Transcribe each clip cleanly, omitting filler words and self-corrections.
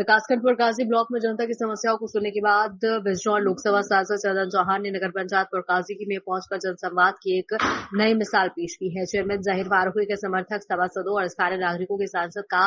विकासखंड पुरकाजी ब्लॉक में जनता की समस्याओं को सुनने के बाद बिजनौर लोकसभा सांसद चंदन चौहान ने नगर पंचायत पुरकाजी में पहुंचकर जनसंवाद की एक नई मिसाल पेश की है। चेयरमैन जहीर फारूकी के समर्थक सभासदों और स्थानीय नागरिकों के सांसद का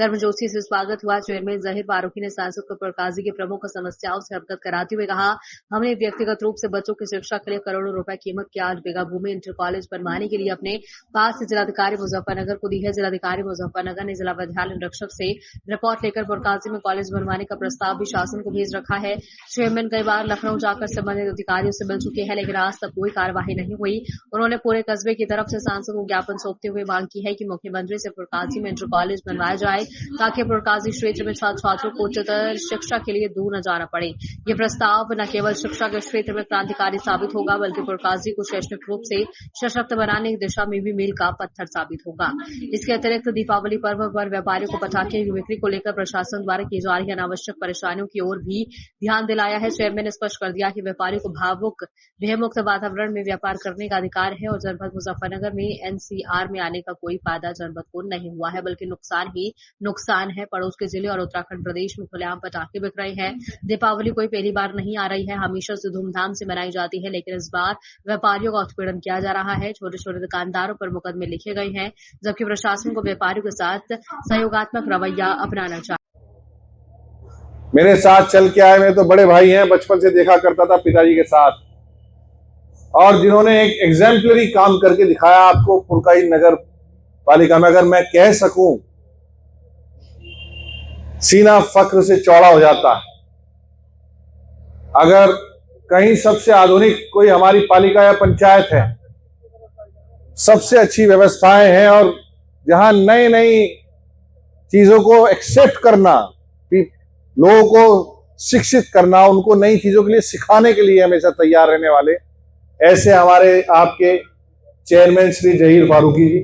गर्मजोशी से स्वागत हुआ। चेयरमैन जहीर फारूकी ने सांसद को पुरकाजी की प्रमुख समस्याओं से अवगत कराते हुए कहा, हमने व्यक्तिगत रूप से बच्चों की शिक्षा के लिए करोड़ों रुपए कीमत की 8 बीघा भूमि इंटर कॉलेज बनवाने के लिए अपने पास से जिलाधिकारी मुजफ्फरनगर को दी है। जिलाधिकारी मुजफ्फरनगर ने जिला विद्यालय निरीक्षक से रिपोर्ट लेकर पुरकाजी में कॉलेज बनवाने का प्रस्ताव भी शासन को भेज रखा है। चेयरमैन कई बार लखनऊ जाकर संबंधित अधिकारियों से मिल चुके हैं, लेकिन आज तक कोई कार्यवाही नहीं हुई। उन्होंने पूरे कस्बे की तरफ से सांसद को ज्ञापन सौंपते हुए मांग की है कि मुख्यमंत्री से पुरकाजी में इंटर कॉलेज बनवाया जाए, ताकि पुरकाजी क्षेत्र में छात्र छात्रों को उच्चतर शिक्षा के लिए दूर न जाना पड़े। ये प्रस्ताव न केवल शिक्षा के क्षेत्र में क्रांतिकारी साबित होगा, बल्कि पुरकाजी को शैक्षणिक रूप से सशक्त बनाने की दिशा में भी मील का पत्थर साबित होगा। इसके अतिरिक्त दीपावली पर्व पर व्यापारियों को पटाखे की बिक्री को लेकर प्रशासन द्वारा की जा रही अनावश्यक परेशानियों की ओर भी ध्यान दिलाया है। चेयरमैन ने स्पष्ट कर दिया कि व्यापारियों को भावुक भयमुक्त वातावरण में व्यापार करने का अधिकार है और जनपद मुजफ्फरनगर में एनसीआर में आने का कोई फायदा जनपद को नहीं हुआ है, बल्कि नुकसान ही नुकसान है। पड़ोस के जिले और उत्तराखंड प्रदेश में खुलेआम पटाखे बिक रहे हैं। दीपावली कोई पहली बार नहीं आ रही है, हमेशा से धूमधाम से मनाई जाती है, लेकिन इस बार व्यापारियों का उत्पीड़न किया जा रहा है। छोटे छोटे दुकानदारों पर मुकदमे लिखे गए हैं, जबकि प्रशासन को व्यापारियों के साथ सहयोगात्मक रवैया अपनाना चाहिए। मेरे साथ चल के आए, मेरे तो बड़े भाई हैं, बचपन से देखा करता था पिताजी के साथ, और जिन्होंने एक एग्जाम्पलरी काम करके दिखाया आपको पुरकाजी नगर पालिका में। अगर मैं कह सकूं, सीना फख्र से चौड़ा हो जाता है। अगर कहीं सबसे आधुनिक कोई हमारी पालिका या पंचायत है, सबसे अच्छी व्यवस्थाएं हैं, और जहां नई नई चीजों को एक्सेप्ट करना, लोगों को शिक्षित करना, उनको नई चीजों के लिए सिखाने के लिए हमेशा तैयार रहने वाले, ऐसे हमारे आपके चेयरमैन श्री जहीर फारूकी जी।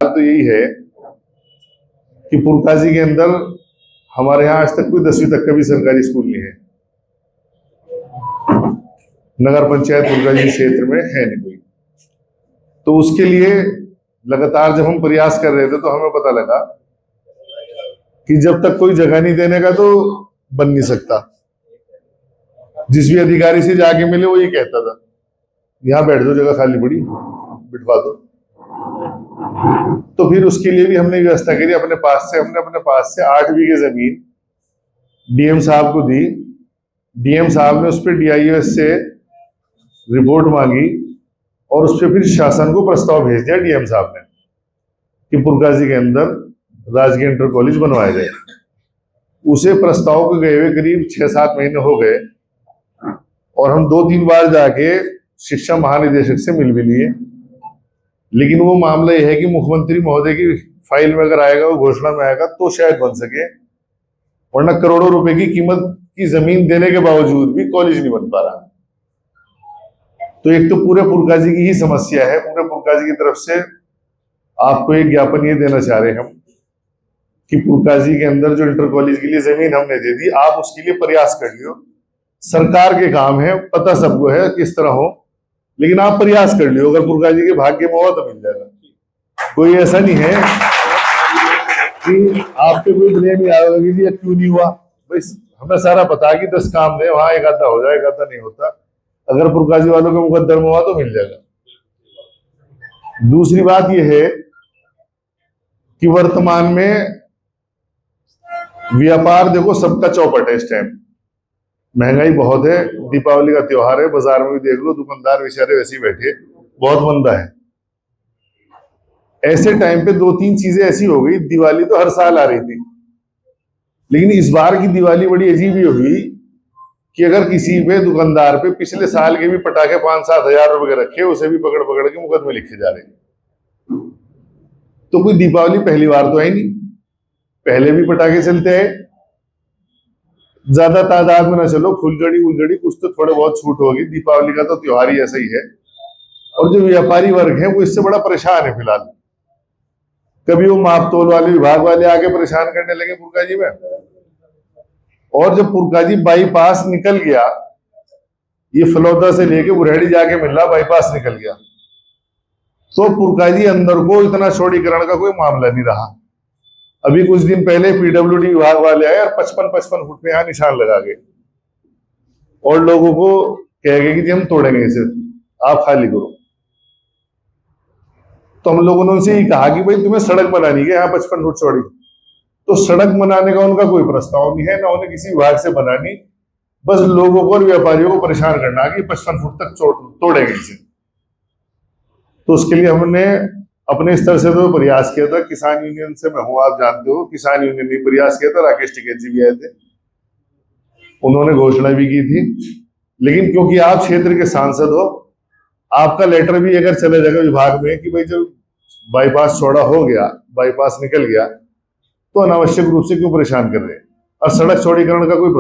तो यही है कि पुरकाजी के अंदर हमारे यहाँ आज तक कोई 10वीं तक का भी सरकारी स्कूल नहीं है। नगर पंचायत पुरकाजी क्षेत्र में है नहीं कोई। तो उसके लिए लगातार जब हम प्रयास कर रहे थे, तो हमें पता लगा कि जब तक कोई जगह नहीं देने का तो बन नहीं सकता। जिस भी अधिकारी से जाके मिले वो ये कहता था, यहाँ बैठ दो, जगह खाली पड़ी, बिठवा दो। तो फिर उसके लिए भी हमने व्यवस्था करी। हमने अपने पास से 8 बीघे जमीन डीएम साहब को दी। डीएम साहब ने उस पर डीआईओएस से रिपोर्ट मांगी, और उस पर फिर शासन को प्रस्ताव भेज दिया डीएम साहब ने कि पुरकाजी के अंदर राजकीय इंटर कॉलेज बनवाए गए। उसे प्रस्ताव को गए हुए करीब 6-7 महीने हो गए, और हम 2-3 बार जाके शिक्षा महानिदेशक से मिल भी लिए, लेकिन वो मामला यह है कि मुख्यमंत्री महोदय की फाइल में अगर आएगा, वो घोषणा में आएगा, तो शायद बन सके, वरना करोड़ों रुपए की कीमत की जमीन देने के बावजूद भी कॉलेज नहीं बन पा रहा। तो एक तो पूरे पुरकाजी की ही समस्या है। पूरे पुरकाजी की तरफ से आपको एक ज्ञापन ये देना चाह रहे हैं हम कि पुरकाजी के अंदर जो इंटर कॉलेज के लिए जमीन हमने दे दी, आप उसके लिए प्रयास कर लियो। सरकार के काम है, पता सबको है किस तरह हो, लेकिन आप प्रयास कर लियो। अगर पुरकाजी के भाग्य में हुआ तो मिल जाएगा। कोई ऐसा नहीं है कि आपके कोई ब्लेम नहीं आएगा कि जी क्यों नहीं हुआ। भाई हमें सारा पता है कि 10 काम दे, वहां एक आधा हो जाए, एक आधा नहीं होता। अगर पुरकाजी वालों के मुकद्दर में हुआ तो मिल जाएगा। दूसरी बात यह है कि वर्तमान में व्यापार देखो सबका चौपट है। इस टाइम महंगाई बहुत है, दीपावली का त्योहार है, बाजार में भी देख लो दुकानदार बेचारे वैसे ही बैठे, बहुत मंदा है। ऐसे टाइम पे 2-3 चीजें ऐसी हो गई। दिवाली तो हर साल आ रही थी, लेकिन इस बार की दिवाली बड़ी अजीब ही हुई कि अगर किसी पे दुकानदार पे पिछले साल के भी पटाखे 5-7 हजार रुपए के रखे, उसे भी पकड़ पकड़ के मुकदमे लिखे जा रहे। तो कोई दीपावली पहली बार तो है नहीं, पहले भी पटाखे चलते हैं। ज्यादा तादाद में ना चलो, फुलझड़ी उलझड़ी कुछ तो थोड़े बहुत छूट होगी। दीपावली का तो त्योहार ही ऐसा ही है। और जो व्यापारी वर्ग है वो इससे बड़ा परेशान है फिलहाल। कभी वो माप तोल वाले विभाग वाले आके परेशान करने लगे पुरकाजी में, और जब पुरकाजी बाईपास निकल गया, ये फलौदा से लेके बुरहड़ी जाके मिला, बाईपास निकल गया, तो पुरकाजी अंदर को इतना चौड़ीकरण का कोई मामला नहीं रहा। अभी कुछ दिन पहले पीडब्ल्यूडी विभाग वाले आए और 55-55 फुट पे यहाँ निशान लगा गए और लोगों को कह गए कि जी हम तोड़ेंगे इसे, आप खाली करो। तो हम लोगों ने उनसे यही कहा कि भाई तुम्हें सड़क बनानी है यहाँ 55 फुट चौड़ी, तो सड़क बनाने का उनका कोई प्रस्ताव नहीं है, ना उन्हें किसी विभाग से बनानी, बस लोगों को और व्यापारियों को परेशान करना कि 55 फुट तक तोड़ेंगे इसे। तो उसके लिए हमने अपने स्तर से तो प्रयास किया था, किसान यूनियन से मैं हूं, आप जानते हो, किसान यूनियन ने प्रयास किया था, राकेश टिकैत जी भी आए थे, उन्होंने घोषणा भी की थी। लेकिन क्योंकि आप क्षेत्र के सांसद हो, आपका लेटर भी अगर चले जाएगा विभाग में कि भाई जब बाईपास चौड़ा हो गया, बाईपास निकल गया, तो अनावश्यक रूप से क्यों परेशान कर रहे हैं, और सड़क चौड़ीकरण का कोई